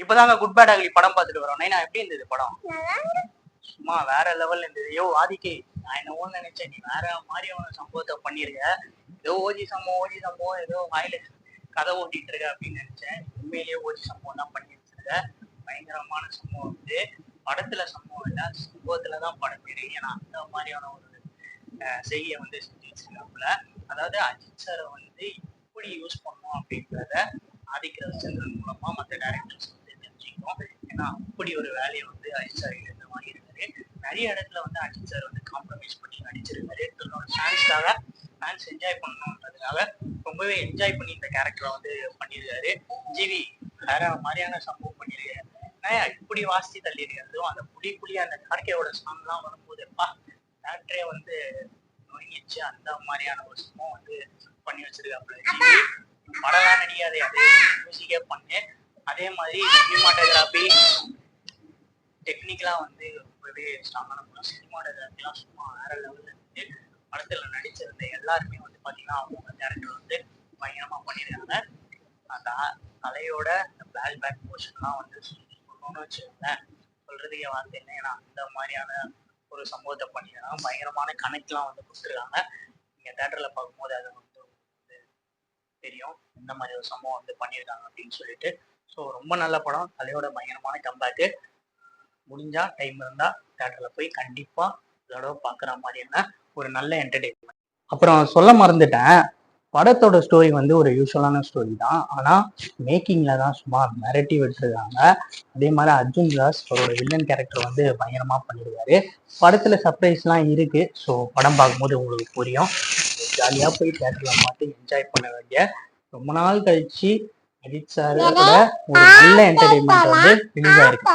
இப்பதாங்க good bad ugly படம் பார்த்துட்டு வரோம். நைனா எப்படி இருந்தது படம்? சும்மா வேற லெவல்ல இருந்தது. யோ ஆதிக்கே, நான் என்னவோ நினைச்சேன், நீ வேற மாதிரியான சம்பவத்தை பண்ணிருக்க. ஏதோ ஓஜி சம்பவம் ஏதோ வாயில கதை ஓட்டிட்டு இருக்க அப்படின்னு நினைச்சேன். உண்மையிலேயே ஓஜி சம்பவம் தான் பண்ணி வச்சிருக்க. பயங்கரமான சம்பவம் வந்து படத்துல சம்பவம் இல்லை, சம்பவத்துலதான் படம் தெரியும். ஏன்னா அந்த மாதிரியான ஒரு செய்தியை வந்து செஞ்சு வச்சிருக்காப்புல. அதாவது அஜித் சாரை வந்து இப்படி யூஸ் பண்ணணும் அப்படின்றத ஆதிக்க ரவிச்சந்திரன் மூலமா மற்ற டைரக்டர்ஸ் வந்து தெரிஞ்சுக்கணும். ஏன்னா அப்படி ஒரு வேலையை வந்து அஜித் சார் இருந்து வாங்கியிருக்காரு. நிறைய இடத்துல வந்து அஜித் சார் வந்து காம்ப்ரமைஸ் பண்ணி நடிச்சிருக்காரு. தன்னோட ஃபேன்ஸ்க்காக, ஃபேன்ஸ் என்ஜாய் பண்ணணுன்றதுக்காக ரொம்பவே என்ஜாய் பண்ணி இந்த கேரக்டரை வந்து பண்ணியிருக்காரு. ஜிவி வேற மாதிரியான சம்பவம் பண்ணியிருக்காரு. இப்படி வாசி தள்ளியிருக்கிறதும் அந்த புலி அந்த கார்கேயோட சாங்லாம் வரும்போது டேரக்டரே வந்து நொறுங்கிச்சு. அந்த மாதிரியான ஒரு சம்பவம் வந்து பண்ணி வச்சிருக்காப்புல. ஜிவி படம்லாம் நடிக்காதே, அதே மியூசிக்கே பண்ணு. அதே மாதிரி சினிமாட்டோகிராஃபி டெக்னிக்கலா வந்து ரொம்பவே ஸ்ட்ராங்கான படம். சினிமாட்டோகிராஃபிலாம் சும்மா வேற லெவல்ல இருந்து படத்துல நடிச்சிருந்த எல்லாருமே வந்து பாத்தீங்கன்னா அவங்க கேரக்டர் வந்து பயங்கரமா பண்ணியிருக்காங்க. அந்த கலையோட பேக் போர்ஷன்லாம் வந்து சொல்லணும்னு வச்சுருந்தேன். சொல்றதுக்கே வார்த்தை இல்லை. ஏன்னா அந்த மாதிரியான ஒரு சம்பவத்தை பண்ணியிருக்காங்க. பயங்கரமான கனெக்ட்லாம் வந்து கொடுத்துருக்காங்க. நீங்க தேட்டர்ல பார்க்கும்போது அதை வந்து தெரியும் இந்த மாதிரி ஒரு சம்பவம் வந்து பண்ணியிருக்காங்க அப்படின்னு சொல்லிட்டு. ஸோ ரொம்ப நல்ல படம், கலையோட பயங்கரமான கம்பேக்கு. முடிஞ்சா டைம் இருந்தா தேட்டர்ல போய் கண்டிப்பா இதோட பாக்குற மாதிரியான ஒரு நல்ல என்டர்டெயின்மெண்ட். அப்புறம் சொல்ல மறந்துட்டேன், படத்தோட ஸ்டோரி வந்து ஒரு யூஸ்வலான ஸ்டோரி தான். ஆனா மேக்கிங்ல தான் சும்மா மிரட்டி விட்டுருக்காங்க. அதே மாதிரி அர்ஜுன் தாஸ் அவரோட வில்லன் கேரக்டர் வந்து பயங்கரமா பண்ணிருக்காரு. படத்துல சர்ப்ரைஸ்லாம் இருக்கு. ஸோ படம் பார்க்கும்போது உங்களுக்கு புரியும். ஜாலியா போய் தேட்டர்ல பார்த்து என்ஜாய் பண்ண வேண்டிய, ரொம்ப நாள் கழிச்சு அஜித் சாரோட ஒரு நல்ல என்டர்டெயின்மெண்ட் வந்து ரிலீஸ் ஆயிருக்கு.